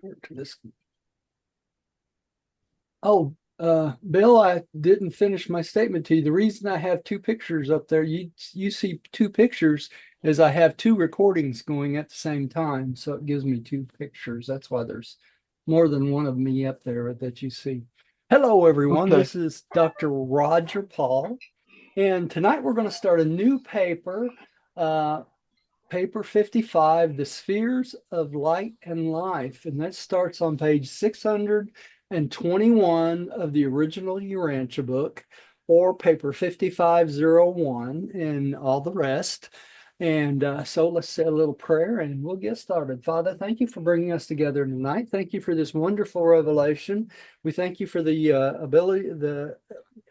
to this. Oh, Bill, I didn't finish my statement to you. The reason I have two pictures up there, you see two pictures, is I have two recordings going at the same time. So it gives me two pictures. That's why there's more than one of me up there that you see. Hello, everyone. Okay. This is Dr. Roger Paul. And tonight we're going to start a new paper, uh, paper 55, The Spheres of Light and Life. And that starts on page 621 of the original Urantia book, or paper 5501, and all the rest. And so let's say a little prayer and we'll get started. Father, thank you for bringing us together tonight. Thank you for this wonderful revelation. We thank you for the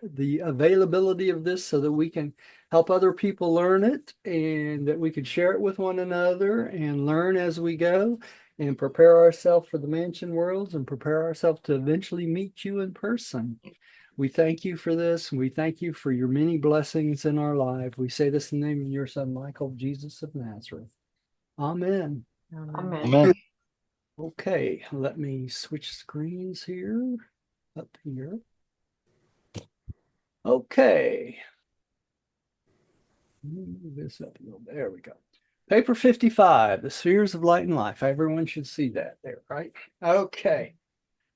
the availability of this so that we can help other people learn it and that we can share it with one another and learn as we go and prepare ourselves for the mansion worlds and prepare ourselves to eventually meet you in person. We thank you for this. And we thank you for your many blessings in our life. We say this in the name of your son, Michael, Jesus of Nazareth. Amen. Amen. Amen. Okay, let me switch screens here, up here. Okay. Move this up a little. There we go. Paper 55, The Spheres of Light and Life. Everyone should see that there, right? Okay.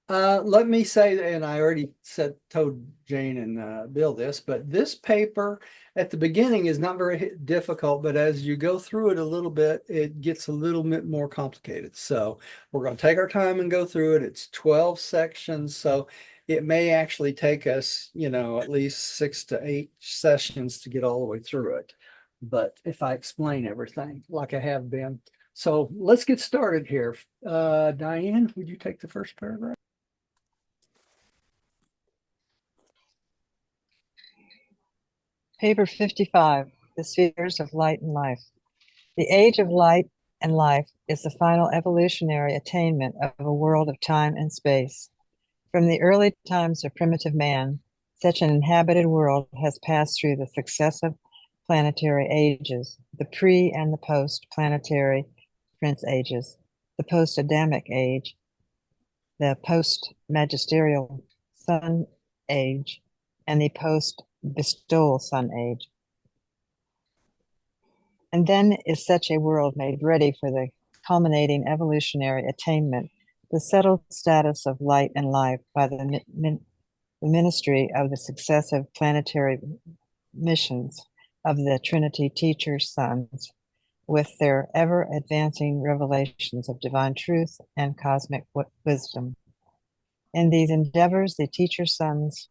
Let me say, and I already told Jane and Bill this, but this paper at the beginning is not very difficult, but as you go through it a little bit, it gets a little bit more complicated. So we're going to take our time and go through it. It's 12 sections, so it may actually take us, at least 6 to 8 sessions to get all the way through it. But if I explain everything like I have been. So let's get started here. Diane, would you take the first paragraph? Paper 55, The Spheres of Light and Life. The age of light and life is the final evolutionary attainment of a world of time and space. From the early times of primitive man, such an inhabited world has passed through the successive planetary ages, the pre- and the post-planetary prince ages, the post-Adamic age, the post-magisterial sun age, and the post-bestowal sun age. And then is such a world made ready for the culminating evolutionary attainment, the settled status of light and life by the ministry of the successive planetary missions of the Trinity teacher sons, with their ever advancing revelations of divine truth and cosmic wisdom. In these endeavors, the teacher sons,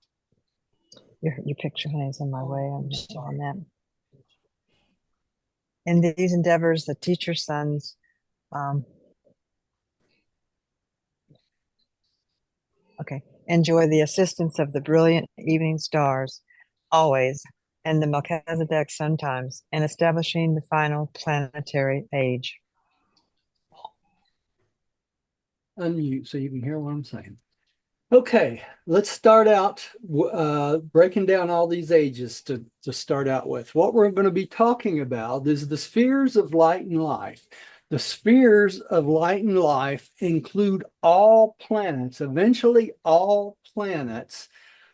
your picture, honey, is in my way. I'm just on that. In these endeavors, the teacher sons enjoy the assistance of the brilliant evening stars, always, and the Melchizedek sometimes, in establishing the final planetary age. Unmute so you can hear what I'm saying. Okay, let's start out breaking down all these ages to start out with. What we're going to be talking about is the spheres of light and life. The spheres of light and life include all planets. Eventually, all planets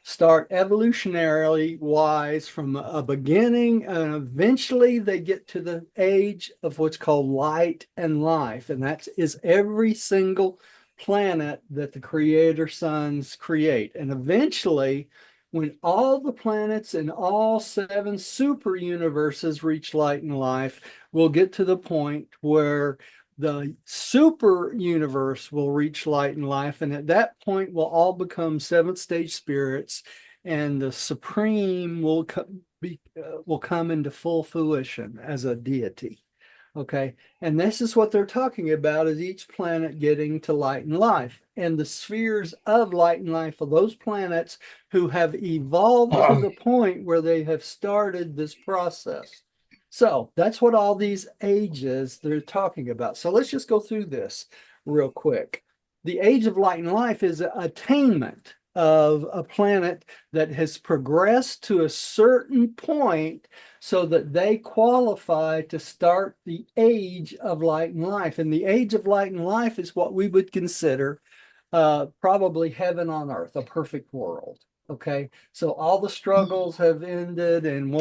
start evolutionarily wise from a beginning, and eventually they get to the age of what's called light and life. And that is every single planet that the creator sons create. And eventually, when all the planets in all 7 super universes reach light and life, we'll get to the point where the super universe will reach light and life. And at that point, we'll all become 7th stage spirits, and the supreme will come into full fruition as a deity. Okay. And this is what they're talking about, is each planet getting to light and life. And the spheres of light and life are those planets who have evolved to the point where they have started this process. So that's what all these ages they're talking about. So let's just go through this real quick. The age of light and life is attainment of a planet that has progressed to a certain point so that they qualify to start the age of light and life. And the age of light and life is what we would consider probably heaven on earth, a perfect world. Okay, so all the struggles have ended, and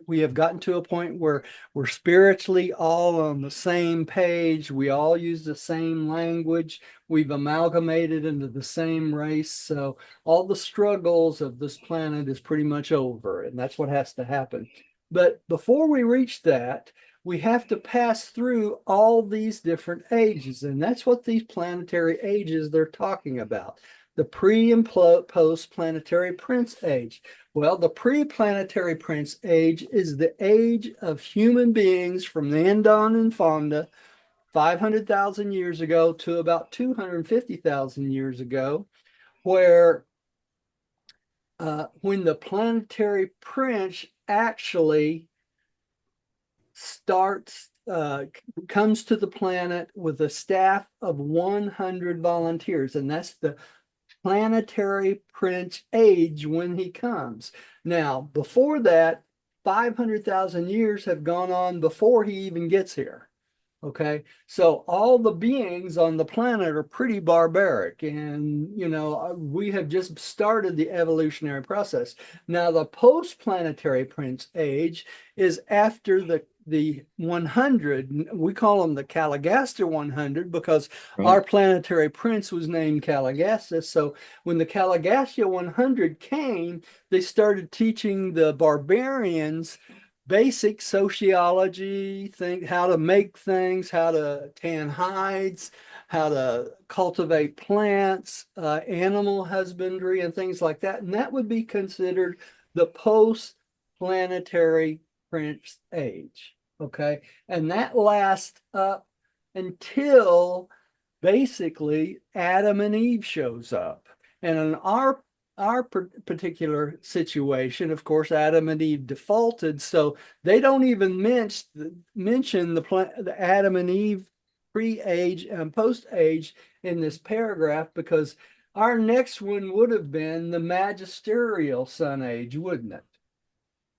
we have gotten to a point where we're spiritually all on the same page. We all use the same language. We've amalgamated into the same race. So all the struggles of this planet is pretty much over, and that's what has to happen. But before we reach that, we have to pass through all these different ages, and that's what these planetary ages they're talking about. The pre and post planetary prince age. Well, the pre-planetary prince age is the age of human beings from the Andon and Fonda 500,000 years ago to about 250,000 years ago, where when the planetary prince actually starts comes to the planet with a staff of 100 volunteers, and that's the planetary prince age when he comes. Now, before that, 500,000 years have gone on before he even gets here. Okay, so all the beings on the planet are pretty barbaric, and we have just started the evolutionary process. Now, the post-planetary prince age is after the 100. We call them the Caligaster 100 because our Right. planetary prince was named Caligastus. So when the Caligastia 100 came, they started teaching the barbarians basic sociology, think how to make things, how to tan hides, how to cultivate plants, animal husbandry, and things like that. And that would be considered the post-planetary prince age. Okay. And that lasts up until basically Adam and Eve shows up. And in our particular situation, of course, Adam and Eve defaulted, so they don't even mention the Adam and Eve pre-age and post-age in this paragraph, because our next one would have been the magisterial sun age, wouldn't it?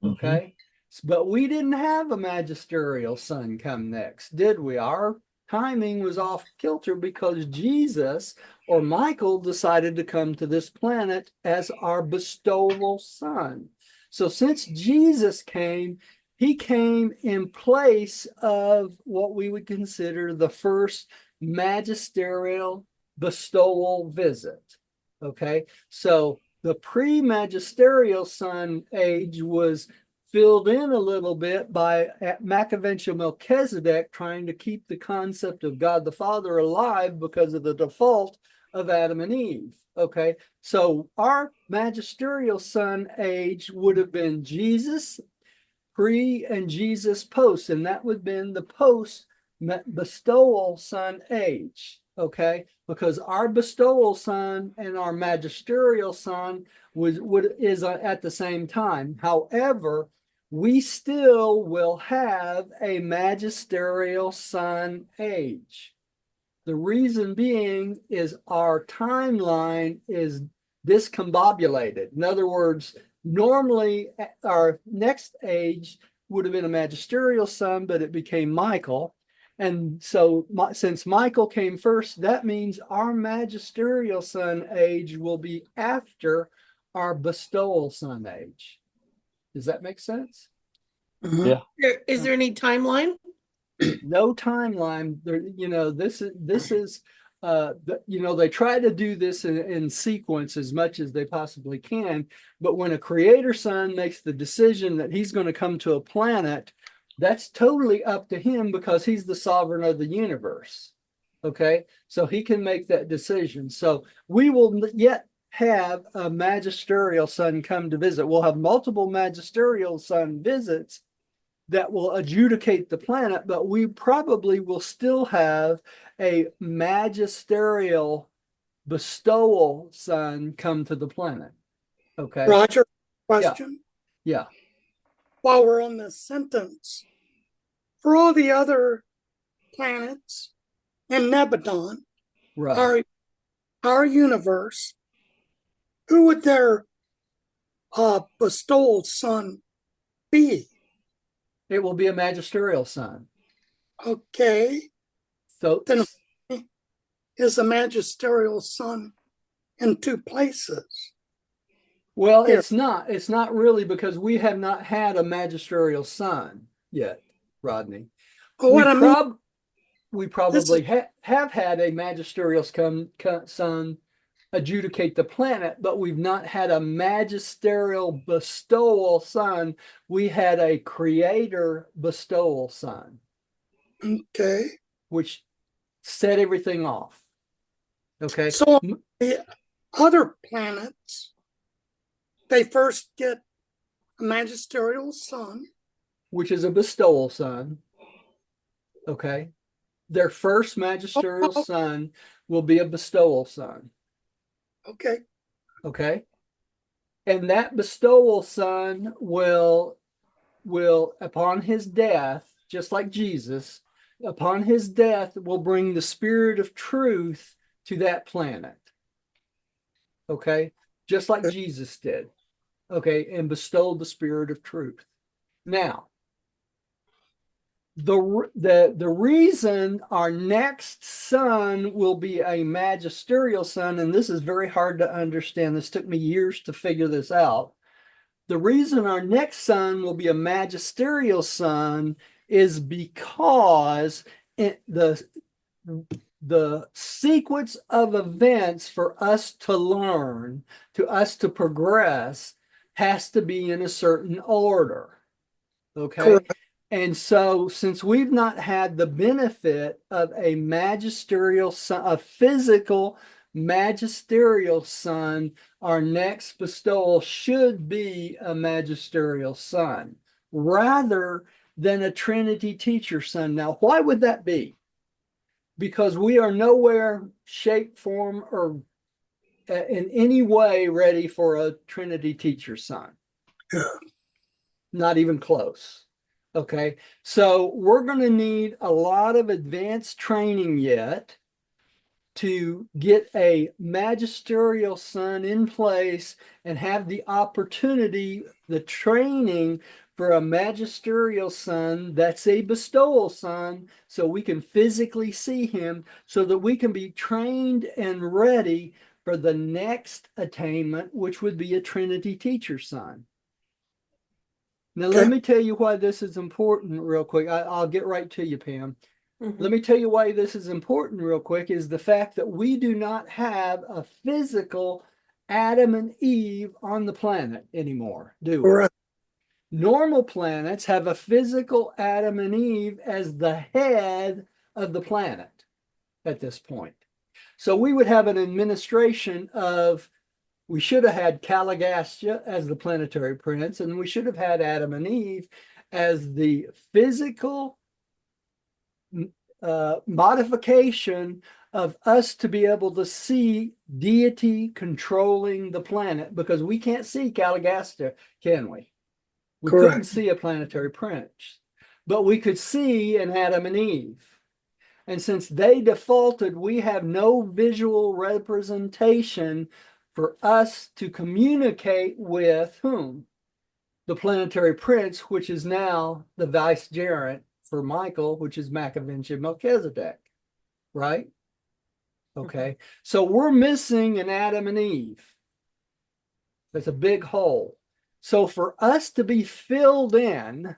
Mm-hmm. Okay. But we didn't have a magisterial son come next, did we? Our timing was off kilter because Jesus or Michael decided to come to this planet as our bestowal son. So since Jesus came, he came in place of what we would consider the first magisterial bestowal visit. Okay. So the pre-magisterial son age was filled in a little bit by Machiavellian Melchizedek trying to keep the concept of God the Father alive because of the default of Adam and Eve. Okay, so our magisterial son age would have been Jesus pre and Jesus post, and that would have been the post bestowal son age. Okay, because our bestowal son and our magisterial son is at the same time. However, we still will have a magisterial son age. The reason being is our timeline is discombobulated. In other words, normally our next age would have been a magisterial son, but it became Michael. And so since Michael came first, that means our magisterial son age will be after our bestowal son age. Does that make sense? Yeah. Is there any timeline? No timeline. There, this is they try to do this in sequence as much as they possibly can. But when a creator son makes the decision that he's going to come to a planet, that's totally up to him because he's the sovereign of the universe. Okay, so he can make that decision. So we will yet have a magisterial son come to visit. We'll have multiple magisterial son visits that will adjudicate the planet, but we probably will still have a magisterial bestowal son come to the planet. Okay. Roger, Yeah. question. Yeah. While we're on this sentence, for all the other planets and Nebadon, Right. our universe, who would their bestowal son be? It will be a magisterial son. Okay, So then is a magisterial son in two places? well, Here. it's not really because we have not had a magisterial son yet, Rodney. But We what I mean, prob we this is probably have had a magisterial son adjudicate the planet, but we've not had a magisterial bestowal son. We had a creator bestowal son, okay. which set everything off. Okay. So the other planets, they first get a magisterial son. Which is a bestowal son. Okay. Their first magisterial Oh, son will be a bestowal son. okay, Okay. And that bestowal son will upon his death, just like Jesus, upon his death will bring the spirit of truth to that planet. Okay. Just like okay. Jesus did. Okay. And bestowed the spirit of truth. Now, the reason our next son will be a magisterial son, and this is very hard to understand. This took me years to figure this out. The reason our next son will be a magisterial son is because the sequence of events for us to learn, to us to progress, has to be in a certain order. Okay. Correct. And so, since we've not had the benefit of a magisterial son, a physical magisterial son, our next bestowal should be a magisterial son rather than a Trinity teacher son. Now, why would that be? Because we are nowhere, shape, form, or in any way ready for a Trinity teacher son. Yeah. Not even close. Okay. So we're going to need a lot of advanced training yet to get a magisterial son in place and have the opportunity, the training for a magisterial son that's a bestowal son, so we can physically see him, so that we can be trained and ready for the next attainment, which would be a Trinity teacher son. Now, let Okay. me tell you why this is important real quick. I'll get right to you, Pam. Mhm. Let me tell you why this is important real quick is the fact that we do not have a physical Adam and Eve on the planet anymore, do we? Correct. Normal planets have a physical Adam and Eve as the head of the planet at this point. So we would have an administration of, we should have had Caligastia as the planetary prince, and we should have had Adam and Eve as the physical modification of us to be able to see deity controlling the planet, because we can't see Caligastia, can we? We couldn't Correct. see a planetary prince, but we could see an Adam and Eve. And since they defaulted, we have no visual representation for us to communicate with whom? The planetary prince, which is now the vicegerent for Michael, which is Machiavellian Melchizedek, right? Okay. So we're missing an Adam and Eve. That's a big hole. So for us to be filled in,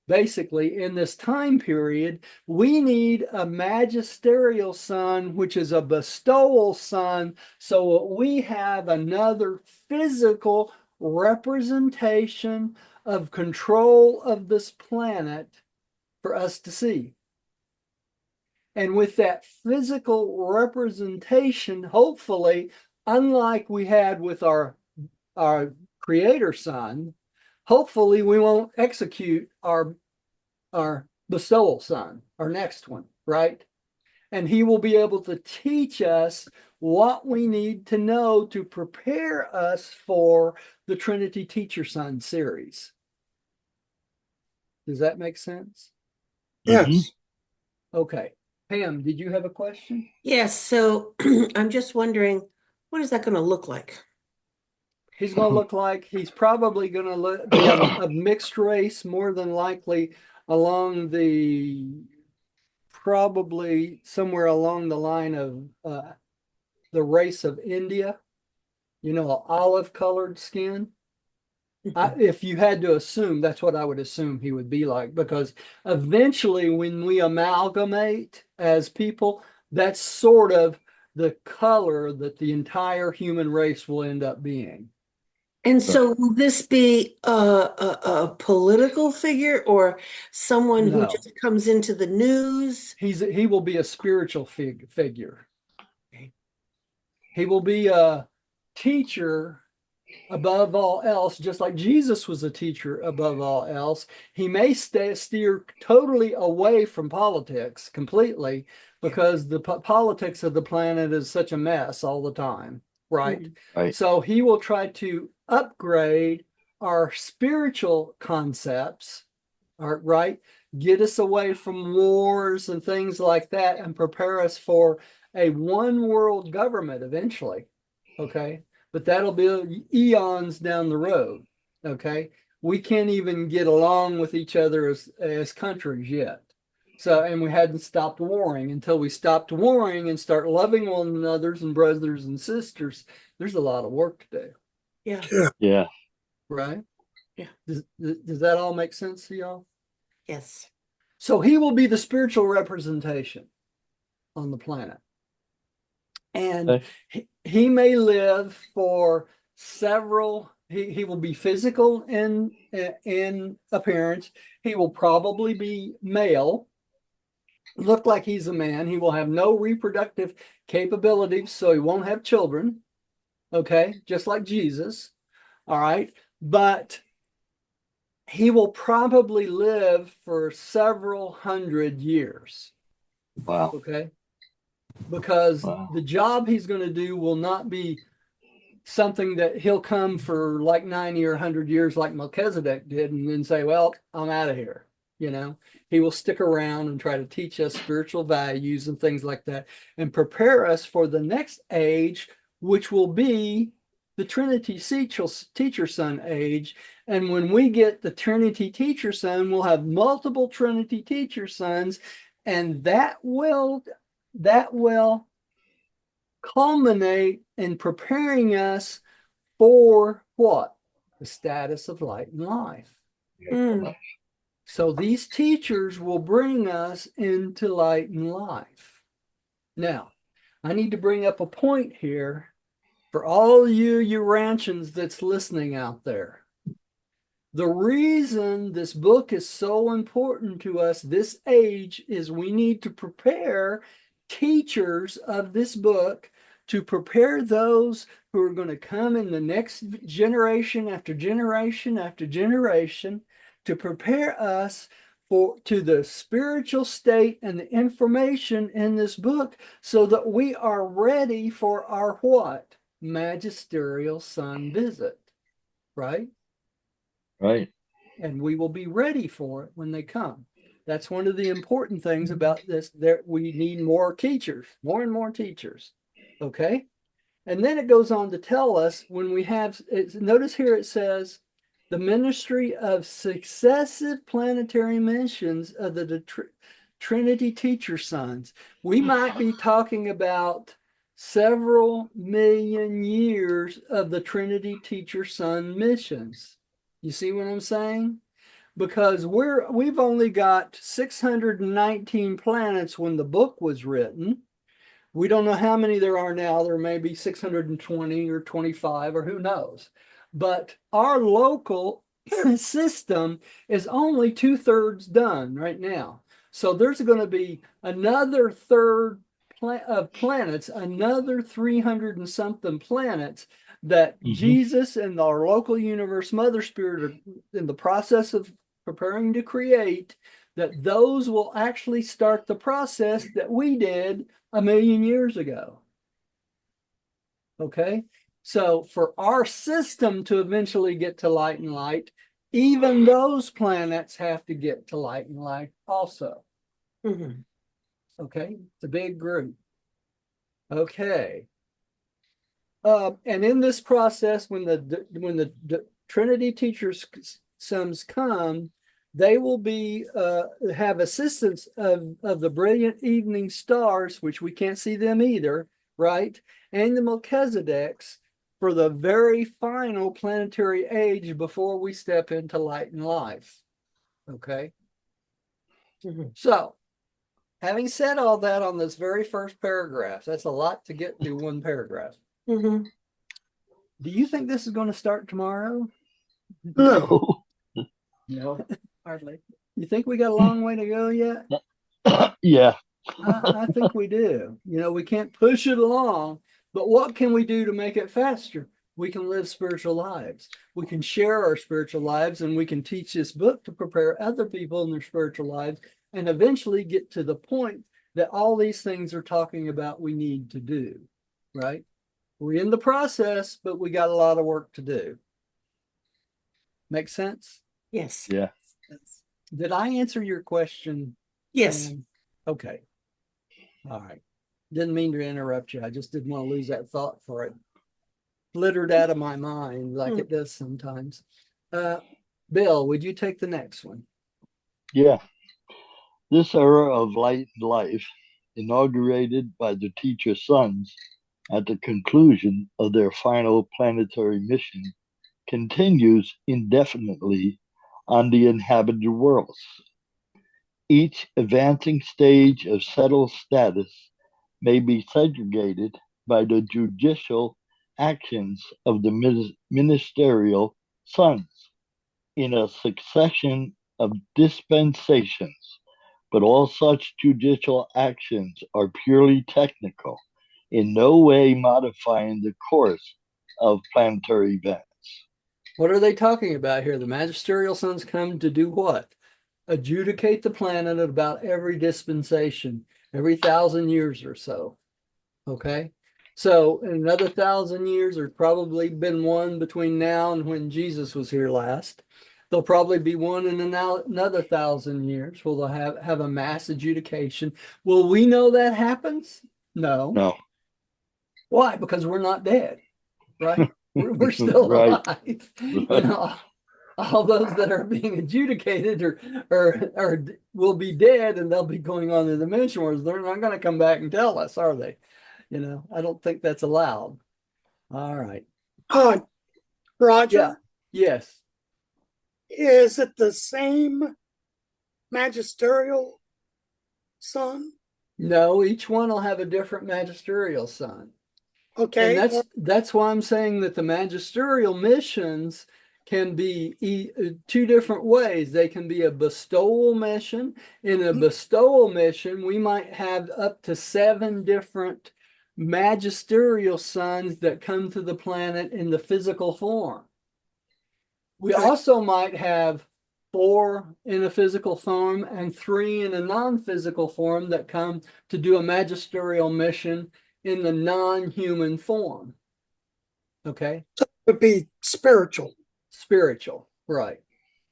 basically in this time period, we need a magisterial son, which is a bestowal son, so we have another physical representation of control of this planet for us to see. And with that physical representation, hopefully, unlike we had with our creator son, hopefully we won't execute our bestowal son, our next one, right? And he will be able to teach us what we need to know to prepare us for the Trinity Teacher Son series. Does that make sense? Yes. Okay. Pam, did you have a question? Yes, so I'm just wondering, what is that going to look like? He's going to look like he's probably going to be a mixed race, more than likely along probably somewhere along the line of the race of India, olive colored skin. If you had to assume, that's what I would assume he would be like, because eventually when we amalgamate as people, that's sort of the color that the entire human race will end up being. And so will this be a political figure or someone who No, just comes into the news? he will be a spiritual figure. He will be a teacher above all else, just like Jesus was a teacher above all else. He may steer totally away from politics completely, because the politics of the planet is such a mess all the time, right? Right. So he will try to upgrade our spiritual concepts, right? Get us away from wars and things like that and prepare us for a one world government eventually. Okay. But that'll be eons down the road. Okay. We can't even get along with each other as countries yet. So, and we hadn't stopped warring. Until we stopped warring and start loving one another and brothers and sisters, there's a lot of work to do. Yeah. Yeah. Right? Yeah. Does that all make sense to y'all? Yes. So he will be the spiritual representation on the planet. And Okay. he may live for he will be physical in appearance. He will probably be male, look like he's a man. He will have no reproductive capabilities, so he won't have children. Okay, just like Jesus. All right. But he will probably live for several hundred years. Wow. Okay. Because Wow. the job he's going to do will not be something that he'll come for like 90 or 100 years like Melchizedek did and then say, well, I'm out of here. He will stick around and try to teach us spiritual values and things like that and prepare us for the next age, which will be the Trinity teacher son age. And when we get the Trinity teacher son, we'll have multiple Trinity teacher sons, and that will culminate in preparing us for what? The status of light and life. Mm. So these teachers will bring us into light and life. Now, I need to bring up a point here for all you Urantians that's listening out there. The reason this book is so important to us this age is we need to prepare teachers of this book, to prepare those who are going to come in the next generation after generation after generation, to prepare us to the spiritual state and the information in this book, so that we are ready for our what? Magisterial son visit, right? Right. And we will be ready for it when they come. That's one of the important things about this. We need more teachers, more and more teachers. Okay. And then it goes on to tell us when we have, notice here it says, the ministry of successive planetary missions of the Trinity teacher sons. We might be talking about several million years of the Trinity teacher son missions. You see what I'm saying? Because we've only got 619 planets when the book was written. We don't know how many there are now. There may be 620 or 25 or who knows. But our local system is only 2/3 done right now. So there's going to be another third of planets, another 300 and something planets that Jesus and our local universe mother spirit are in the process of preparing to create, that those will actually start the process that we did 1,000,000 years ago. Okay. So for our system to eventually get to light and light, even those planets have to get to light and light also. Mm-hmm. Okay. It's a big group. Okay. And in this process, when the Trinity teachers sons come, they will be have assistance of the brilliant evening stars, which we can't see them either, right? And the Melchizedeks for the very final planetary age before we step into light and life. Okay. So, having said all that on this very first paragraph, that's a lot to get through one paragraph. Mhm. Do you think this is going to start tomorrow? No, No. Hardly. You think we got a long way to go yet? Yeah. I think we do. You know, we can't push it along, but what can we do to make it faster? We can live spiritual lives. We can share our spiritual lives, and we can teach this book to prepare other people in their spiritual lives, and eventually get to the point that all these things are talking about we need to do, right? We're in the process, but we got a lot of work to do. Make sense? Yes. Yeah. Did I answer your question? Yes. Okay. All right. Didn't mean to interrupt you. I just didn't want to lose that thought for it. Flittered out of my mind like it does sometimes. Bill, would you take the next one? Yeah. This era of light and life, inaugurated by the teacher sons at the conclusion of their final planetary mission, continues indefinitely on the inhabited worlds. Each advancing stage of settled status may be segregated by the judicial actions of the ministerial sons in a succession of dispensations, but all such judicial actions are purely technical, in no way modifying the course of planetary events. What are they talking about here? The magisterial sons come to do what? Adjudicate the planet at about every dispensation, every 1,000 years or so. Okay. So in another 1,000 years, there's probably been one between now and when Jesus was here last. There'll probably be one in another 1,000 years where they'll have a mass adjudication. Will we know that happens? No. No. Why? Because we're not dead, right? We're still Right. alive. You know, all those that are being adjudicated or will be dead, and they'll be going on the dimension wars. They're not going to come back and tell us, are they? You know, I don't think that's allowed. All right. uh, Roger, Yeah. Yes. is it the same magisterial son? No, each one will have a different magisterial son. And Okay, that's why I'm saying that the magisterial missions can be two different ways. They can be a bestowal mission. In a bestowal mission, we might have up to 7 different magisterial sons that come to the planet in the physical form. We Okay. also might have 4 in a physical form and 3 in a non-physical form that come to do a magisterial mission in the non-human form. Okay. it would be spiritual, Spiritual. Right.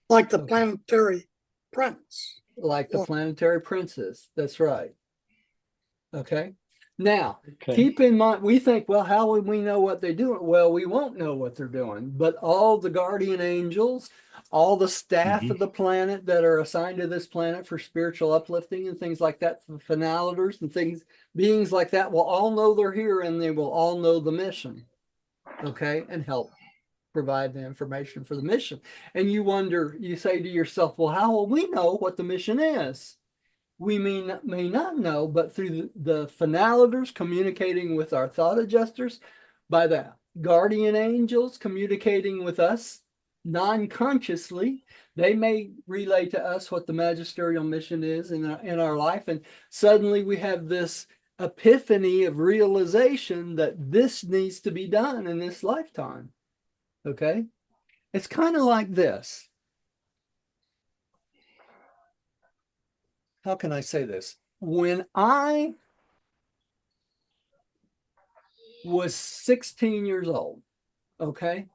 like the Okay. planetary prince. Like the Or- planetary princes. That's right. Okay. Now, Okay. keep in mind, we think, well, how would we know what they're doing? Well, we won't know what they're doing, but all the guardian angels, all the staff of the planet that are assigned to this planet for spiritual uplifting and things like that, for finalitors and things, beings like that will all know they're here, and they will all know the mission. Okay. And help provide the information for the mission. And you wonder, you say to yourself, well, how will we know what the mission is? We may not know, but through the finalitors communicating with our thought adjusters, by the guardian angels communicating with us non-consciously, they may relay to us what the magisterial mission is in our life. And suddenly we have this epiphany of realization that this needs to be done in this lifetime. Okay. It's kind of like this. How can I say this? When I was 16 years old, okay,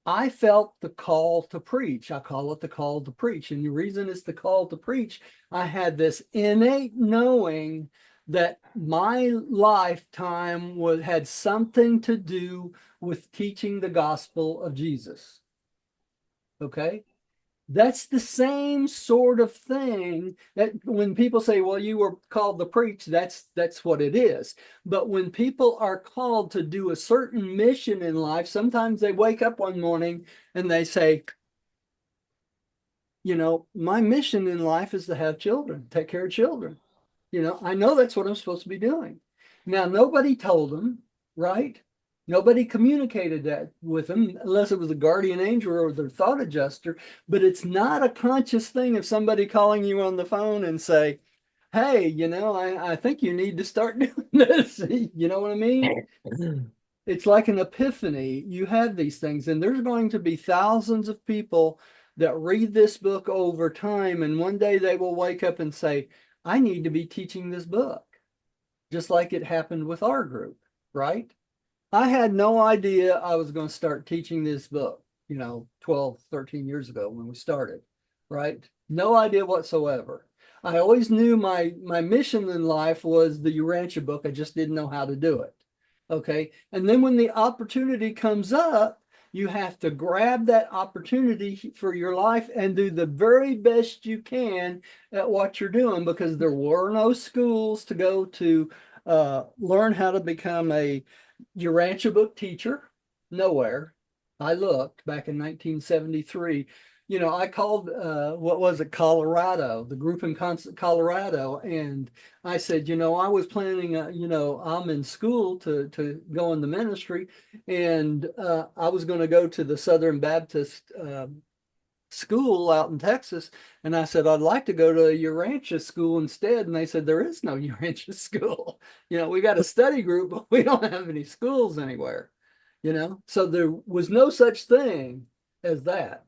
I felt the call to preach. I call it the call to preach. And the reason it's the call to preach, I had this innate knowing that my lifetime had something to do with teaching the gospel of Jesus. Okay? That's the same sort of thing that when people say, well, you were called to preach, that's what it is. But when people are called to do a certain mission in life, sometimes they wake up one morning and they say, my mission in life is to have children, take care of children. I know that's what I'm supposed to be doing. Now, nobody told them, right? Nobody communicated that with them unless it was a guardian angel or their thought adjuster. But it's not a conscious thing of somebody calling you on the phone and say, hey, I think you need to start doing this. You know what I mean? It's like an epiphany. You have these things, and there's going to be thousands of people that read this book over time, and one day they will wake up and say, I need to be teaching this book, just like it happened with our group, right? I had no idea I was going to start teaching this book, 12, 13 years ago when we started, right? No idea whatsoever. I always knew my mission in life was the Urantia book. I just didn't know how to do it. Okay. And then when the opportunity comes up, you have to grab that opportunity for your life and do the very best you can at what you're doing, because there were no schools to go to learn how to become a Urantia book teacher. Nowhere. I looked back in 1973. I called, what was it, Colorado, the group in Colorado, and I said, I was planning, I'm in school to go in the ministry, and I was going to go to the Southern Baptist school out in Texas. And I said, I'd like to go to a Urantia school instead. And they said, there is no Urantia school. We got a study group, but we don't have any schools anywhere, So there was no such thing as that.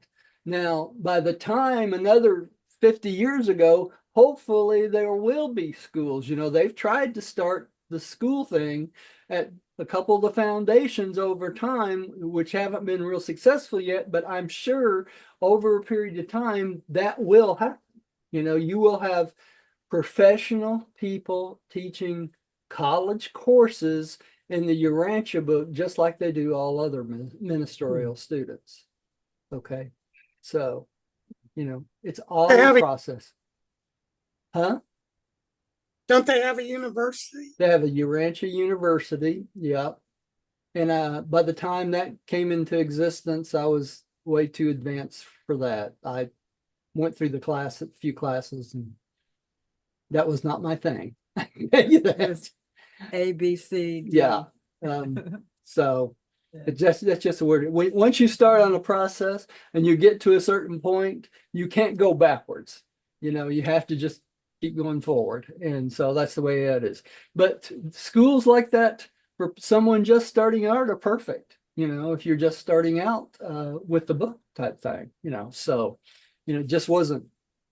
Now, by the time another 50 years ago, hopefully there will be schools. They've tried to start the school thing at a couple of the foundations over time, which haven't been real successful yet, but I'm sure over a period of time that will happen. You will have professional people teaching college courses in the Urantia book, just like they do all other ministerial students. Okay. So, it's all They a have a, process. Huh? don't they have a university? They have a Urantia University. Yep. And by the time that came into existence, I was way too advanced for that. I went through a few classes, and that was not my thing. A, B, C, D. Yeah. So that's just a word. Once you start on a process and you get to a certain point, you can't go backwards. You have to just keep going forward. And so that's the way it is. But schools like that for someone just starting out are perfect. If you're just starting out with the book type thing, so, it just wasn't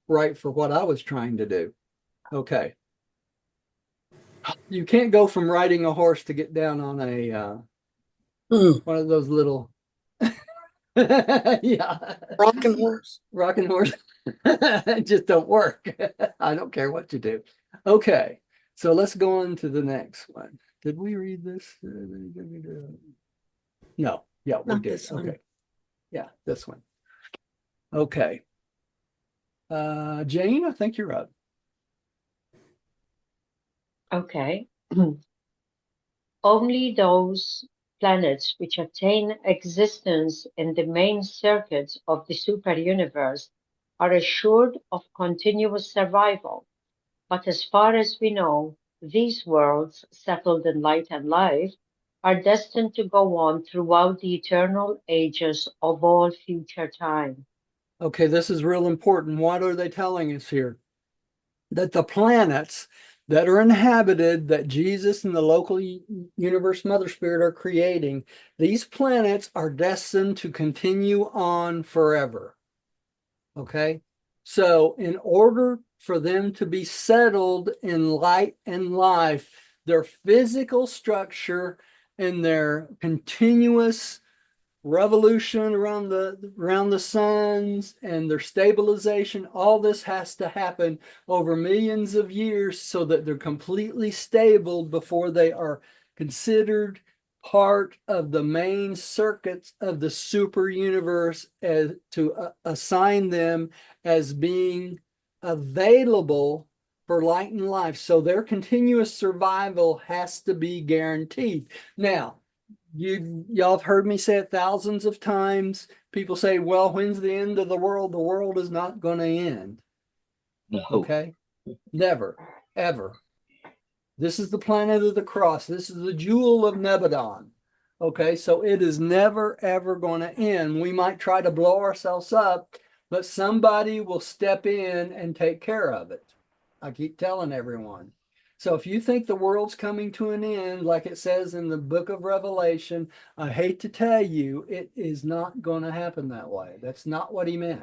right for what I was trying to do. Okay. You can't go from riding a horse to get down on a one of those little yeah, Rocking horse. rocking horse. It just don't work. I don't care what you do. Okay, so let's go on to the next one. Did we read this? No. Yeah, we Not did. this one. Okay. Yeah, this one. Okay. Jane, I think you're up. Okay. Only those planets which attain existence in the main circuits of the superuniverse are assured of continuous survival. But as far as we know, these worlds, settled in light and life, are destined to go on throughout the eternal ages of all future time. Okay, this is real important. What are they telling us here? That the planets that are inhabited, that Jesus and the local universe mother spirit are creating, these planets are destined to continue on forever. Okay. So in order for them to be settled in light and life, their physical structure and their continuous revolution around the suns and their stabilization, all this has to happen over millions of years so that they're completely stable before they are considered part of the main circuits of the super universe, as to assign them as being available for light and life. So their continuous survival has to be guaranteed. Now, y'all have heard me say it thousands of times. People say, well, when's the end of the world? The world is not going to end. No. Okay? Never, ever. This is the planet of the cross. This is the jewel of Nebadon. Okay, so it is never, ever going to end. We might try to blow ourselves up, but somebody will step in and take care of it. I keep telling everyone. So if you think the world's coming to an end, like it says in the book of Revelation, I hate to tell you, it is not going to happen that way. That's not what he meant.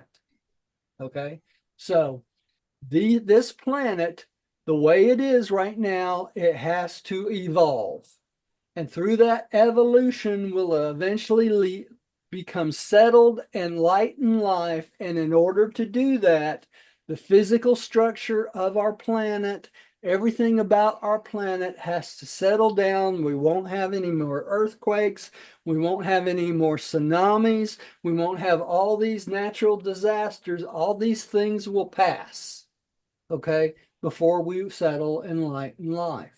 Okay, so this planet, the way it is right now, it has to evolve. And through that evolution will eventually become settled and light in life. And in order to do that, the physical structure of our planet, everything about our planet has to settle down. We won't have any more earthquakes. We won't have any more tsunamis. We won't have all these natural disasters. All these things will pass, okay, before we settle in light and life.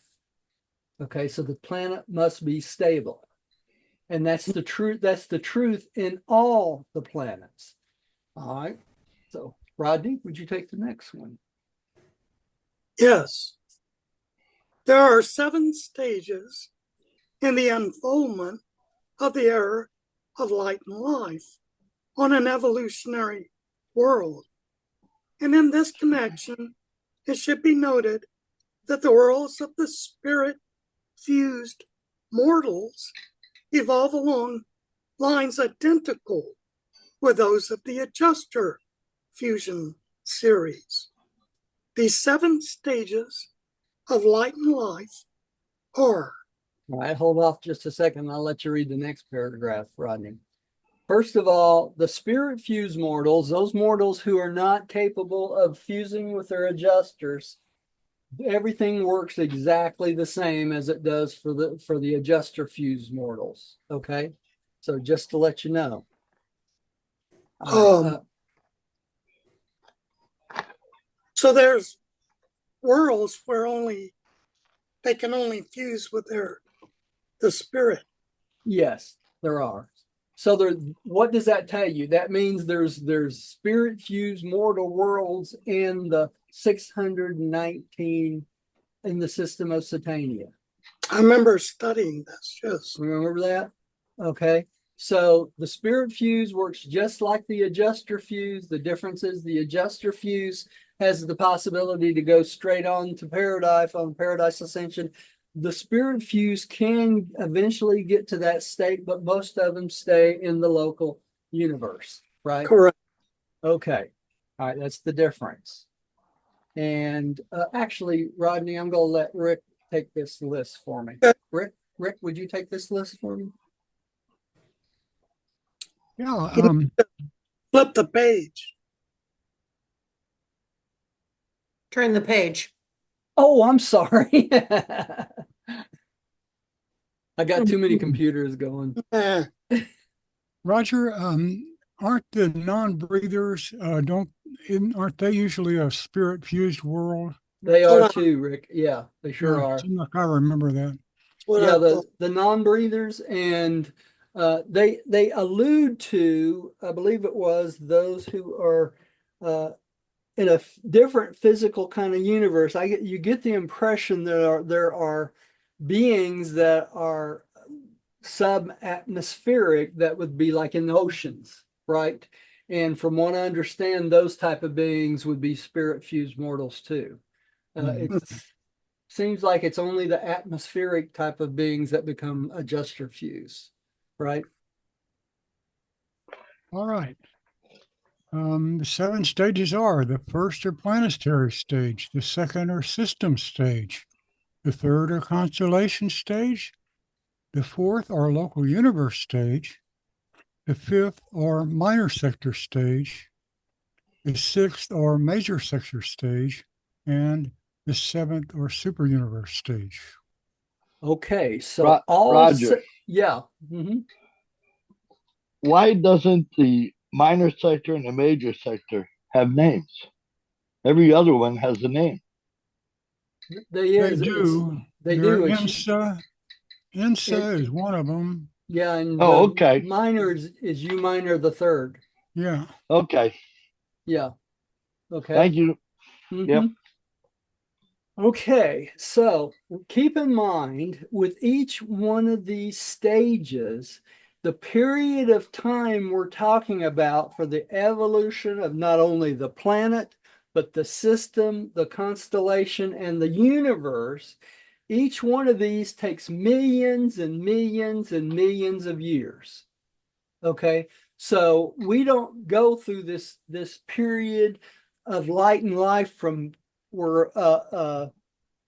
Okay, so the planet must be stable. And that's the truth. That's the truth in all the planets. All right. So, Rodney, would you take the next one? Yes. There are 7 stages in the unfoldment of the era of light and life on an evolutionary world. And in this connection, it should be noted that the worlds of the spirit fused mortals evolve along lines identical with those of the adjuster fusion series. These 7 stages of light and life are. All right, hold off just a second. I'll let you read the next paragraph, Rodney. First of all, the spirit fused mortals, those mortals who are not capable of fusing with their adjusters, everything works exactly the same as it does for the adjuster fused mortals. Okay, so just to let you know. So there's worlds where they can only fuse with the spirit. Yes, there are. So what does that tell you? That means there's spirit fused mortal worlds in the 619 in the system of Satania. I remember studying this, yes. Remember that? Okay. So the spirit fuse works just like the adjuster fuse. The difference is the adjuster fuse has the possibility to go straight on to Paradise on Paradise Ascension. The spirit fuse can eventually get to that state, but most of them stay in the local universe, right? Correct. Okay. All right. That's the difference. And actually, Rodney, I'm going to let Rick take this list for me. Rick, would you take this list for me? Yeah. Flip the page. Turn the page. Oh, I'm sorry. I got too many computers going. Roger, aren't the non-breathers, aren't they usually a spirit fused world? They are too, Rick. Yeah, they sure Yeah, are. seems like I remember that. Yeah, the non-breathers, and they allude to, I believe it was those who are in a different physical kind of universe. You get the impression that there are beings that are sub-atmospheric that would be like in the oceans, right? And from what I understand, those type of beings would be spirit fused mortals too. It seems like it's only the atmospheric type of beings that become adjuster fuse, right? All right. The 7 stages are: the first are planetary stage, the second are system stage, the third are constellation stage, the fourth are local universe stage, the fifth or minor sector stage, the sixth or major sector stage, and the seventh or super universe stage. Okay, so Roger, yeah. Mhm. why doesn't the minor sector and the major sector have names? Every other one has a name. They They is it's do. they They're do. INSA. INSA It is one of them. yeah, and Oh, okay. minor is U minor the third. Yeah. Okay. Yeah. Okay. Thank you. hmm Yep. Okay, so keep in mind with each one of these stages, the period of time we're talking about for the evolution of not only the planet, but the system, the constellation, and the universe. Each one of these takes millions and millions and millions of years. Okay, so we don't go through this period of light and life from we're a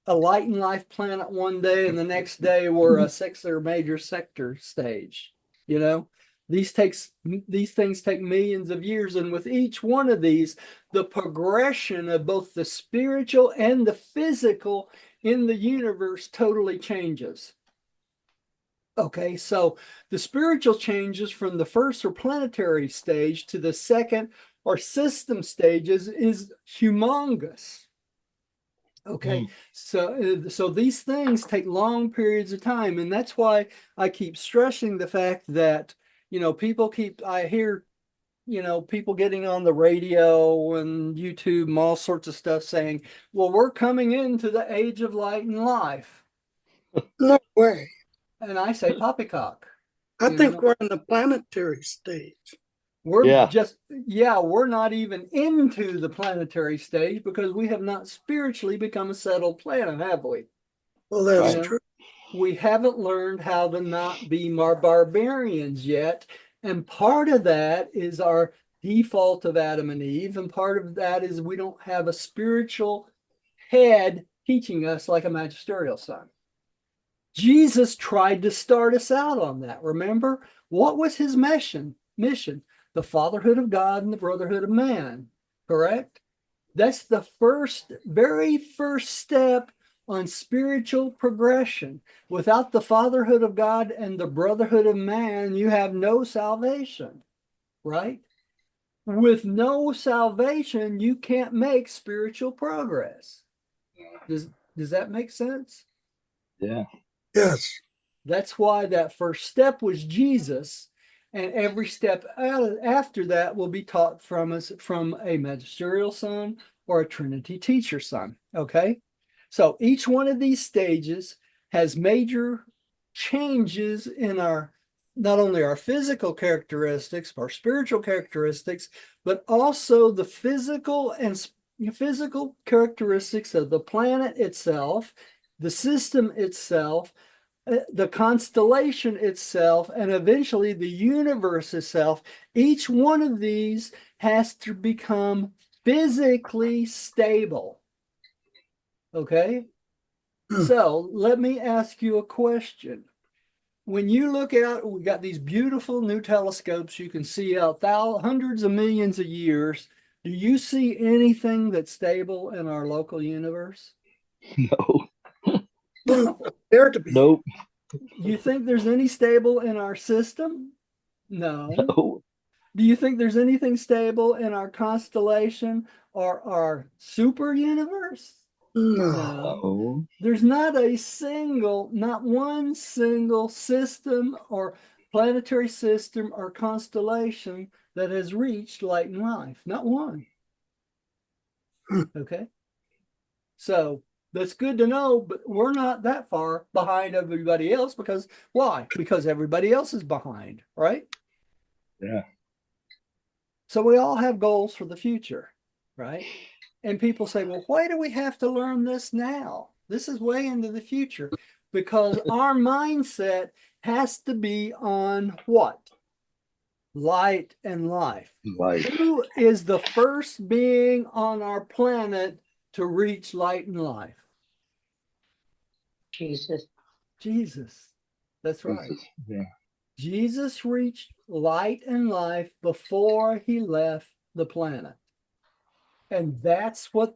light and life planet one day, and the next day we're a sixth or major sector stage. You know, these things take millions of years, and with each one of these, the progression of both the spiritual and the physical in the universe totally changes. Okay, so the spiritual changes from the first or planetary stage to the second or system stages is humongous. Okay, Mm. so these things take long periods of time, and that's why I keep stressing the fact that I hear people getting on the radio and YouTube and all sorts of stuff saying, well, we're coming into the age of light and life. No way. And I say poppycock. I You think know, we're in the planetary stage. Yeah. we're not even into the planetary stage because we have not spiritually become a settled planet, have we? Well, You that's Right. know, true. we haven't learned how to not be more barbarians yet. And part of that is our default of Adam and Eve. And part of that is we don't have a spiritual head teaching us like a magisterial son. Jesus tried to start us out on that. Remember, what was his mission? The fatherhood of God and the brotherhood of man. Correct? That's the very first step on spiritual progression. Without the fatherhood of God and the brotherhood of man, you have no salvation, right? With no salvation, you can't make spiritual progress. Does that make sense? Yeah. Yes. That's why that first step was Jesus, and every step after that will be taught from a magisterial son or a Trinity teacher son. Okay, so each one of these stages has major changes in our not only our physical characteristics, our spiritual characteristics, but also the physical characteristics of the planet itself, the system itself, the constellation itself, and eventually the universe itself. Each one of these has to become physically stable. Okay? So let me ask you a question. When you look out, we got these beautiful new telescopes. You can see out hundreds of millions of years. Do you see anything that's stable in our local universe? No. Doesn't appear to be. Nope. You think there's any stable in our system? No. No. Do you think there's anything stable in our constellation or our super universe? No. No. No. There's not one single system or planetary system or constellation that has reached light and life. Not one. Okay. So that's good to know, but we're not that far behind everybody else because why? Because everybody else is behind, right? Yeah. So we all have goals for the future, right? And people say, well, why do we have to learn this now? This is way into the future because our mindset has to be on what? Light and life. Life. Who is the first being on our planet to reach light and life? Jesus. Jesus. That's right. Yeah. Jesus reached light and life before he left the planet. And that's what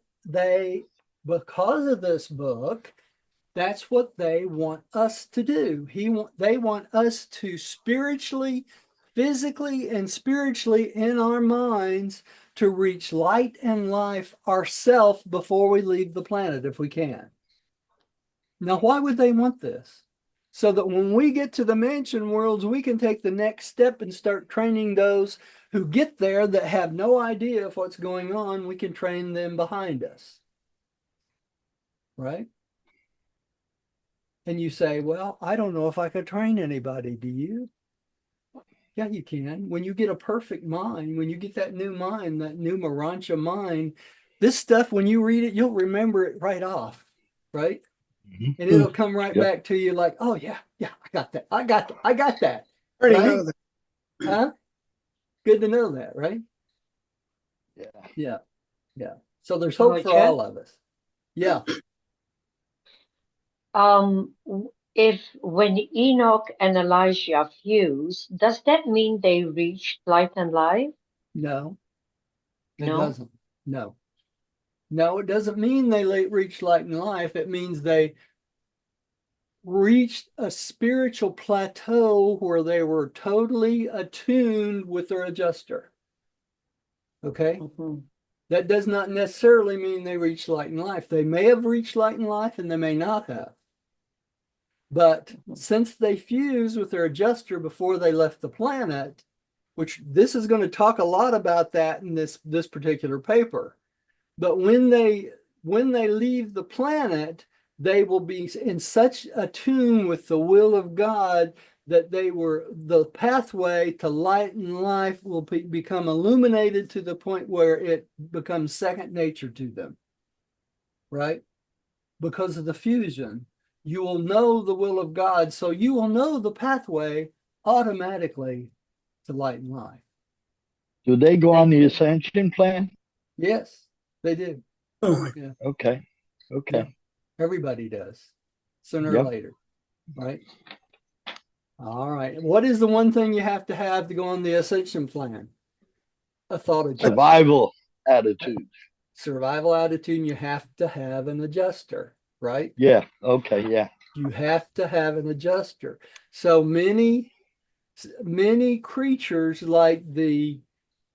because of this book, that's what they want us to do. They want us to spiritually, physically, and spiritually in our minds to reach light and life ourselves before we leave the planet if we can. Now, why would they want this? So that when we get to the mansion worlds, we can take the next step and start training those who get there that have no idea of what's going on. We can train them behind us. Right? And you say, well, I don't know if I could train anybody. Do you? Yeah, you can. When you get a perfect mind, when you get that new mind, that new Urantia mind, this stuff, when you read it, you'll remember it right off. Right? And it'll come right Yep. back to you like, oh yeah, I got that. I got that. I already Right? know that. Huh? Good to know that, right? Yeah. Yeah. So there's hope for all of us. Yeah. If when Enoch and Elijah fused, does that mean they reached light and life? No, it No. doesn't. No. No, it doesn't mean they reached light and life. It means they reached a spiritual plateau where they were totally attuned with their adjuster. Okay? Mhm. That does not necessarily mean they reached light and life. They may have reached light and life and they may not have. But since they fused with their adjuster before they left the planet, which this is going to talk a lot about that in this particular paper. But when they leave the planet, they will be in such a tune with the will of God that the pathway to light and life will become illuminated to the point where it becomes second nature to them. Right? Because of the fusion, you will know the will of God, so you will know the pathway automatically to light and life. Do they go on Thank the you. ascension plan? Yes, they do. Oh, Yeah, Okay. Okay. yeah. Everybody does, sooner or Yep. later, right? All right. What is the one thing you have to go on the ascension plan? A thought adjuster. Survival attitude. Survival attitude, and you have to have an adjuster, right? Yeah. Okay. Yeah. You have to have an adjuster. So many creatures like the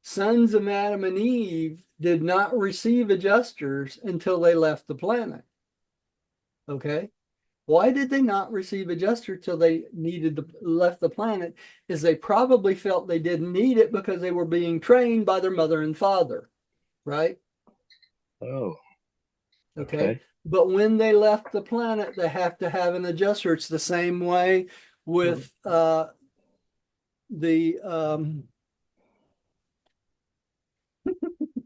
sons of Adam and Eve did not receive adjusters until they left the planet. Okay. Why did they not receive adjuster till they left the planet? Is they probably felt they didn't need it because they were being trained by their mother and father, right? Oh. Okay. Okay. But when they left the planet, they have to have an adjuster. It's the same way with the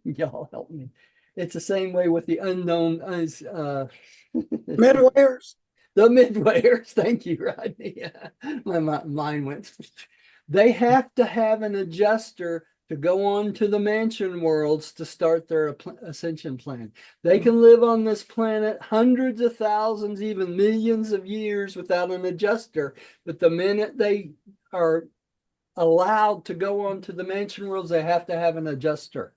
y'all help me. It's the same way with the unknown midwayers. the midwayers. Thank you, Rodney. My mind went. They have to have an adjuster to go on to the mansion worlds to start their ascension plan. They can live on this planet hundreds of thousands, even millions of years without an adjuster. But the minute they are allowed to go on to the mansion worlds, they have to have an adjuster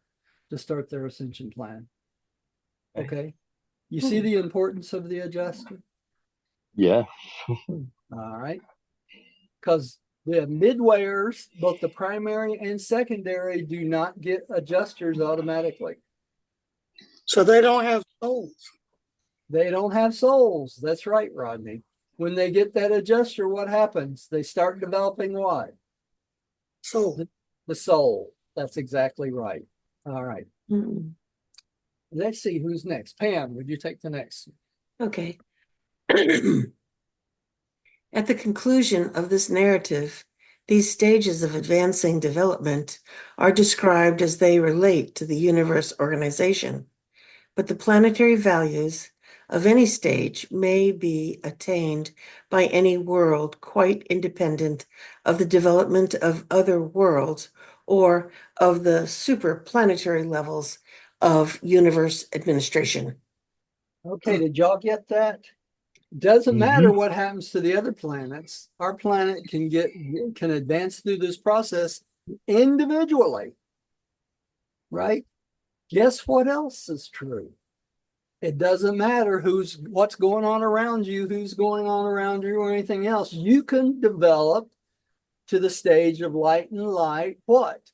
to start their ascension plan. Okay. You see the importance of the adjuster? Yeah. All right. Because the midwayers, both the primary and secondary, do not get adjusters automatically. So they don't have souls. They don't have souls. That's right, Rodney. When they get that adjuster, what happens? They start developing what? Soul. The soul. That's exactly right. All right. Mm, Let's see who's next. Pam, would you take the next? okay. At the conclusion of this narrative, these stages of advancing development are described as they relate to the universe organization, but the planetary values of any stage may be attained by any world quite independent of the development of other worlds or of the superplanetary levels of universe administration. Okay, did y'all get that? Doesn't matter Mhm. what happens to the other planets. Our planet can advance through this process individually, right? Guess what else is true? It doesn't matter what's going on around you, who's going on around you, or anything else. You can develop to the stage of light and light, what?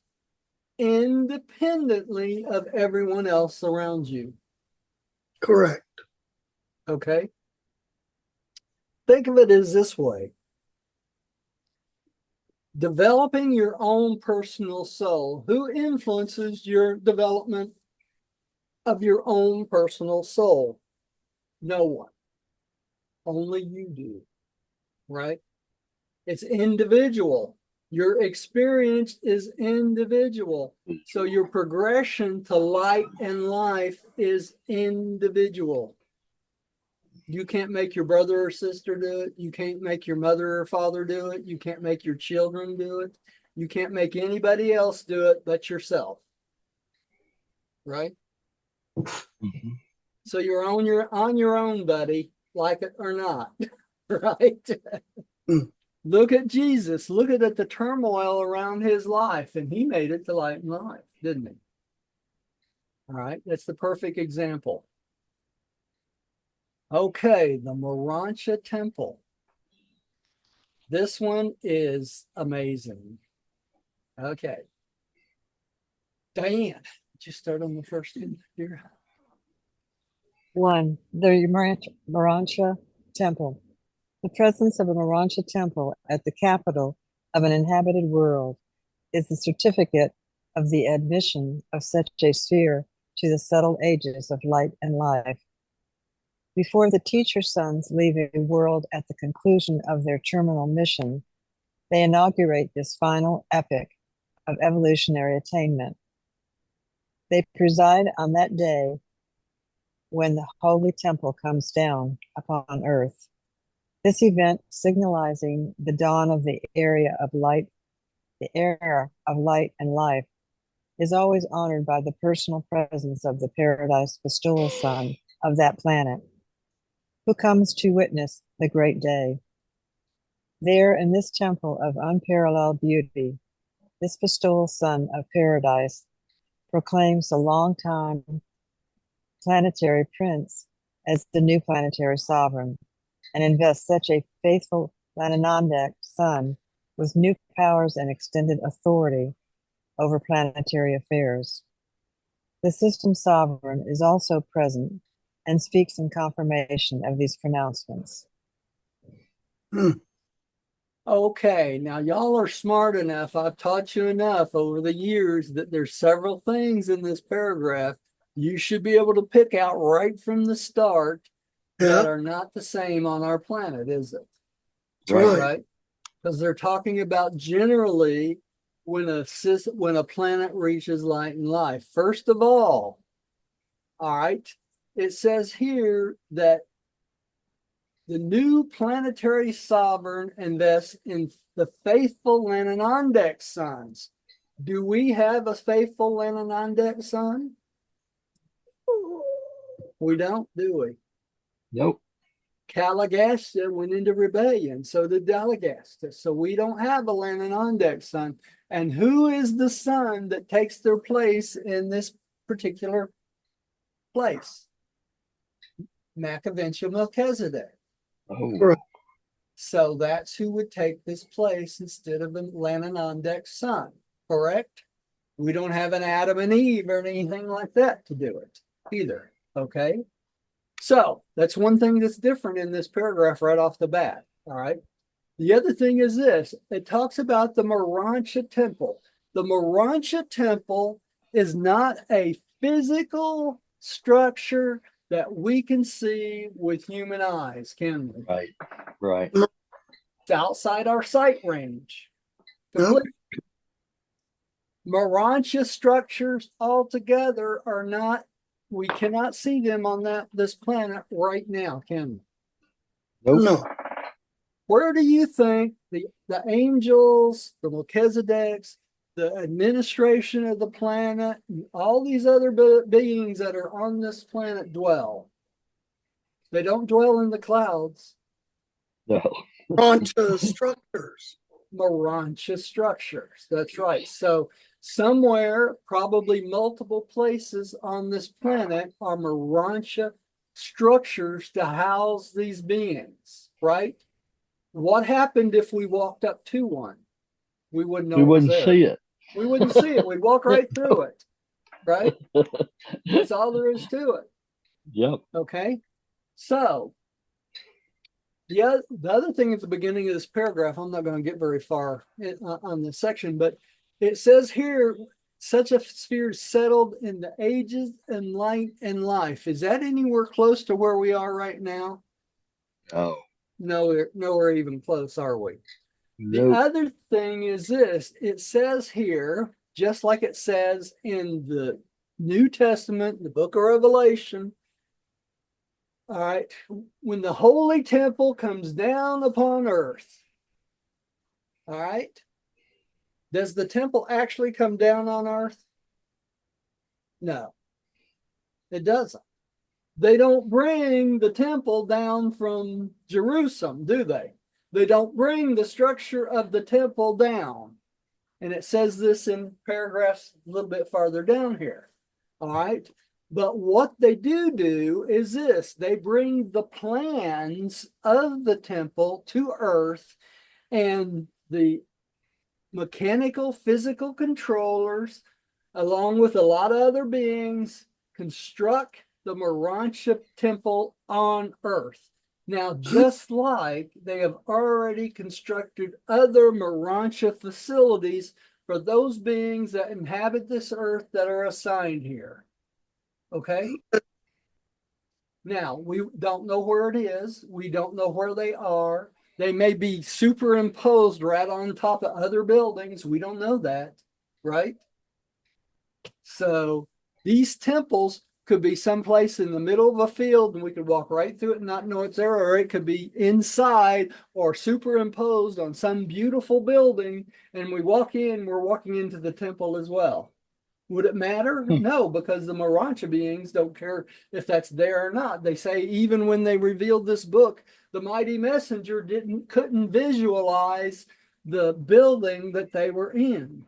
Independently of everyone else around you. Correct. Okay? Think of it as this way. Developing your own personal soul. Who influences your development of your own personal soul? No one. Only you do, right? It's individual. Your experience is individual. So your progression to light and life is individual. You can't make your brother or sister do it. You can't make your mother or father do it. You can't make your children do it. You can't make anybody else do it but yourself. Right? Mhm. So you're on your own, buddy, like it or not. Right? Mm. Look at Jesus. Look at the turmoil around his life, and he made it to light and life, didn't he? All right, that's the perfect example. Okay, the Urantia Temple. This one is amazing. Okay. Diane, did you start on the first one here? 1. The Urantia Temple. The presence of a Urantia temple at the capital of an inhabited world is the certificate of the admission of such a sphere to the subtle ages of light and life. Before the teacher sons leave a world at the conclusion of their terminal mission, they inaugurate this final epoch of evolutionary attainment. They preside on that day when the holy temple comes down upon earth. This event, signalizing the dawn of the era of light and life, is always honored by the personal presence of the paradise bestowal son of that planet, who comes to witness the great day. There, in this temple of unparalleled beauty, this bestowal son of paradise proclaims the long-time planetary prince as the new planetary sovereign, and invests such a faithful Lananandic son with new powers and extended authority over planetary affairs. The system sovereign is also present and speaks in confirmation of these pronouncements. Mm. Okay, now y'all are smart enough. I've taught you enough over the years that there's several things in this paragraph you should be able to pick out right from the start that Yeah, are not the same on our planet, is it? that's right. Right? Because they're talking about generally when a planet reaches light and life. First of all right, it says here that the new planetary sovereign invests in the faithful Lananandek sons. Do we have a faithful Lananandek son? We don't, do we? Nope. Calagasta went into rebellion, so did Dalagasta. So we don't have a Lananandek son. And who is the son that takes their place in this particular place? Machiaventia Melchizedek. Oh, Correct. So that's who would take this place instead of the Lananandek son, correct? We don't have an Adam and Eve or anything like that to do it either, okay? So that's one thing that's different in this paragraph right off the bat, all right? The other thing is this, it talks about the Urantia temple. The Urantia temple is not a physical structure that we can see with human eyes, can we? right, right. It's outside our sight range. No, Urantia structures altogether are not, we cannot see them on this planet right now, can we? Nope. no. Where do you think the angels, the Melchizedeks, the administration of the planet, and all these other beings that are on this planet dwell? They don't dwell in the clouds. No. Urantia structures. Urantia structures. That's right. So somewhere, probably multiple places on this planet are Urantia structures to house these beings, right? What happened if we walked up to one? We wouldn't know We it was wouldn't there. see it. We wouldn't see it. We'd walk right through it, right? That's all there is to it. Yep. Okay. So the other thing at the beginning of this paragraph, I'm not going to get very far on this section, but it says here, such a sphere settled in the ages and light and life. Is that anywhere close to where we are right now? No. No, nowhere even close, are we? The Nope. other thing is this, it says here, just like it says in the New Testament, the book of Revelation, all right, when the holy temple comes down upon earth, all right, does the temple actually come down on earth? No, it doesn't. They don't bring the temple down from Jerusalem, do they? They don't bring the structure of the temple down. And it says this in paragraphs a little bit farther down here. All right. But what they do is this, they bring the plans of the temple to earth, and the mechanical physical controllers, along with a lot of other beings, construct the Urantia temple on earth. Now, just like they have already constructed other Urantia facilities for those beings that inhabit this earth that are assigned here. Okay? Now, we don't know where it is. We don't know where they are. They may be superimposed right on top of other buildings. We don't know that, right? So these temples could be someplace in the middle of a field and we could walk right through it and not know it's there, or it could be inside or superimposed on some beautiful building, and we walk in, we're walking into the temple as well. Would it matter? No, because the Urantia beings don't care if that's there or not. They say even when they revealed this book, the mighty messenger couldn't visualize the building that they were in.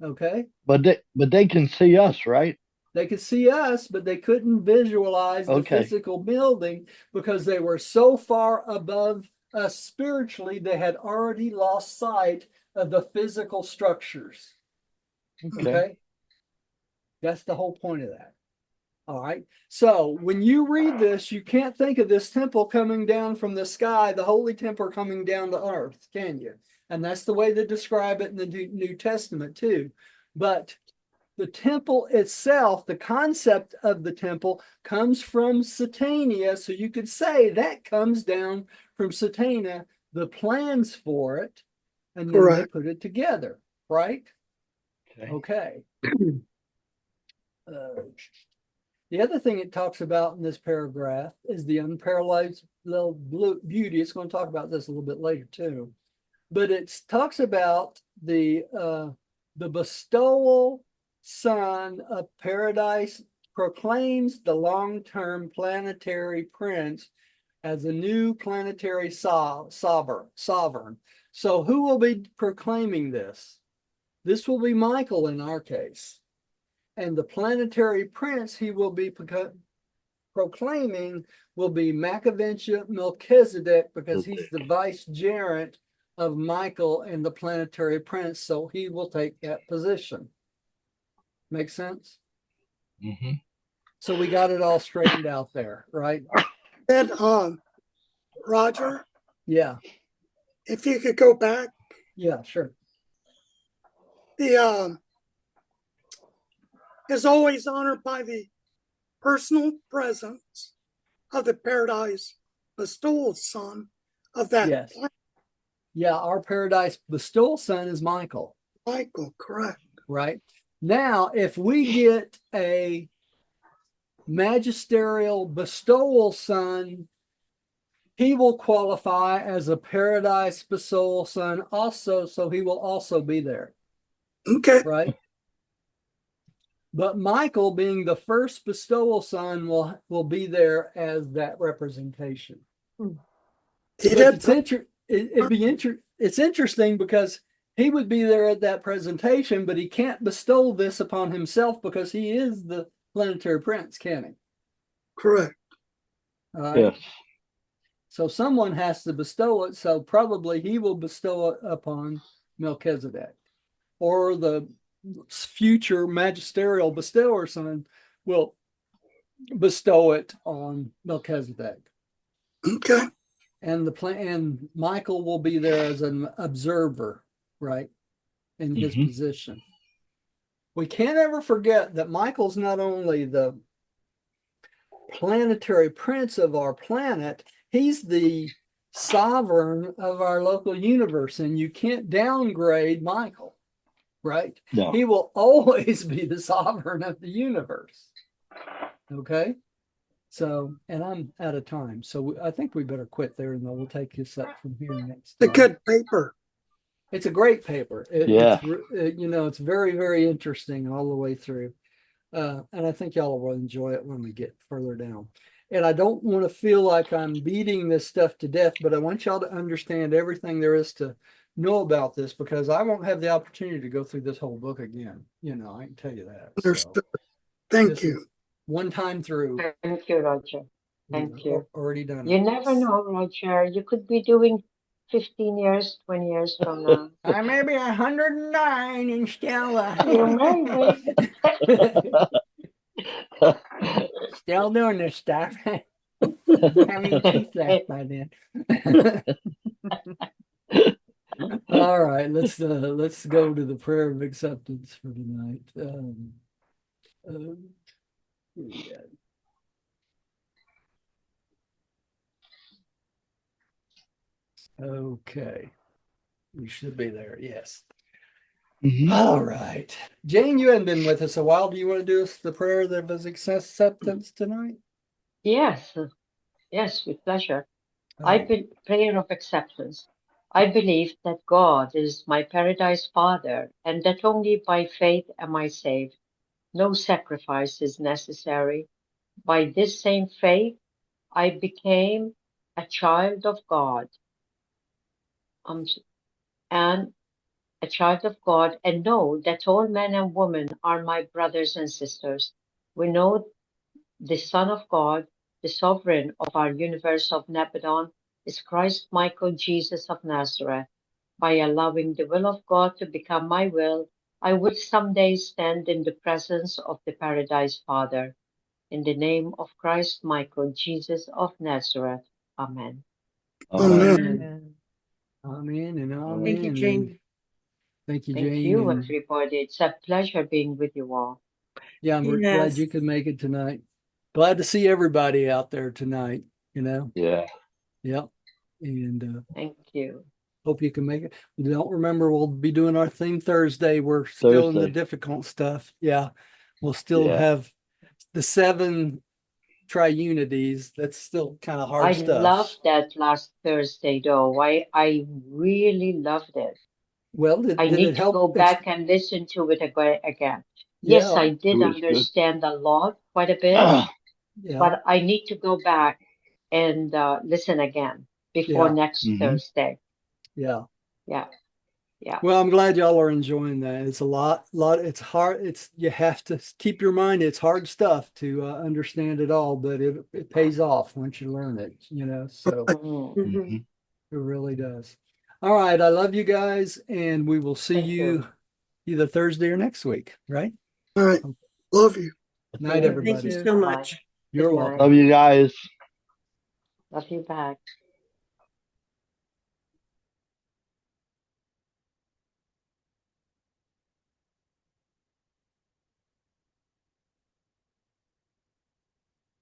Okay. But they can see us, right? They could see us, but they couldn't visualize the Okay. physical building because they were so far above us spiritually, they had already lost sight of the physical structures. Okay. That's the whole point of that. All right. So when you read this, you can't think of this temple coming down from the sky, the holy temple coming down to earth, can you? And that's the way they describe it in the New Testament too. But the temple itself, the concept of the temple comes from Satania. So you could say that comes down from Satania, the plans for it, and then they Correct. put it together, right? Okay. Okay. The other thing it talks about in this paragraph is the unparalleled beauty. It's going to talk about this a little bit later too, but it talks about the bestowal son of paradise proclaims the long-term planetary prince as a new planetary sovereign. So who will be proclaiming this? This will be Michael in our case. And the planetary prince he will be proclaiming will be Machiaventia Melchizedek, because he's the vicegerent of Michael and the planetary prince. So he will take that position. Make sense? Mm-hmm. So we got it all straightened out there, right? Then, Roger, Yeah. if you could go back, Yeah, sure. the is always honored by the personal presence of the paradise bestowal son of that Yes. Yeah, our paradise bestowal son is Michael. Michael, correct. Right. Now, if we get a magisterial bestowal son, he will qualify as a paradise bestowal son also, so he will also be there. Okay. Right. But Michael, being the first bestowal son, will be there as that representation. He'd But have it's interesting because he would be there at that presentation, but he can't bestow this upon himself because he is the planetary prince, can he? correct. All right. Yes. So someone has to bestow it. So probably he will bestow it upon Melchizedek, or the future magisterial bestower son will bestow it on Melchizedek. Okay. And Michael will be there as an observer, right, in his Mhm. position. We can't ever forget that Michael's not only the planetary prince of our planet, he's the sovereign of our local universe, and you can't downgrade Michael, right? No. He will always be the sovereign of the universe. Okay. So, and I'm out of time. So I think we better quit there, and then we'll take this up from here next The time. good paper. It's a great paper. Yeah. It's very, very interesting all the way through. And I think y'all will enjoy it when we get further down. And I don't want to feel like I'm beating this stuff to death, but I want y'all to understand everything there is to know about this, because I won't have the opportunity to go through this whole book again. I can tell you that. So Understood. Thank this you. is one time through. Thank you, Roger. Thank you. Already done You it. never know, Roger. You could be doing 15 years, 20 years from now. I may be 109 and still You may be. still doing this stuff. Don't have any teeth left by then. All right, let's go to the prayer of acceptance for tonight. Yeah. Okay, we should be there. Yes. Mhm. All right, Jane, you hadn't been with us a while. Do you want to do us the prayer of acceptance tonight? Yes, yes, with pleasure. All right. Prayer of acceptance. I believe that God is my paradise Father, and that only by faith am I saved. No sacrifice is necessary. By this same faith, I became a child of God, and a child of God, and know that all men and women are my brothers and sisters. We know the Son of God, the sovereign of our universe of Nebadon, is Christ Michael Jesus of Nazareth. By allowing the will of God to become my will, I will someday stand in the presence of the Paradise Father. In the name of Christ Michael Jesus of Nazareth. Amen. Amen. Amen. Amen and amen. Thank you, and Jane. Thank you, Thank Jane. you, And everybody. It's a pleasure being with you all. yeah, I'm glad Yes. you could make it tonight. Glad to see everybody out there tonight. Yeah. Yep. And Thank you. hope you can make it. We don't remember, we'll be doing our theme Thursday. We're still in the Thursday. difficult stuff. Yeah. We'll still Yeah. have the 7 triunities. That's still kind of hard I stuff. loved that last Thursday, though. I really loved it. Well, I did need it to help? go back and listen to it again. Yeah. Yes, I It did was good. understand a lot, quite a bit, Yeah. but I need to go back and listen again before Yeah. next Mhm. Thursday. Yeah. Yeah, yeah. Well, I'm glad y'all are enjoying that. It's a lot, it's hard. You have to keep your mind. It's hard stuff to understand it all, but it pays off once you learn it, so Mhm. Mhm. it really does. All right. I love you guys, and we will see Thank you either Thursday or next week, right? All right. Love you. Night, See everybody. Thank you you. so Bye. much. You're Good welcome. night. Love you guys. Love you back.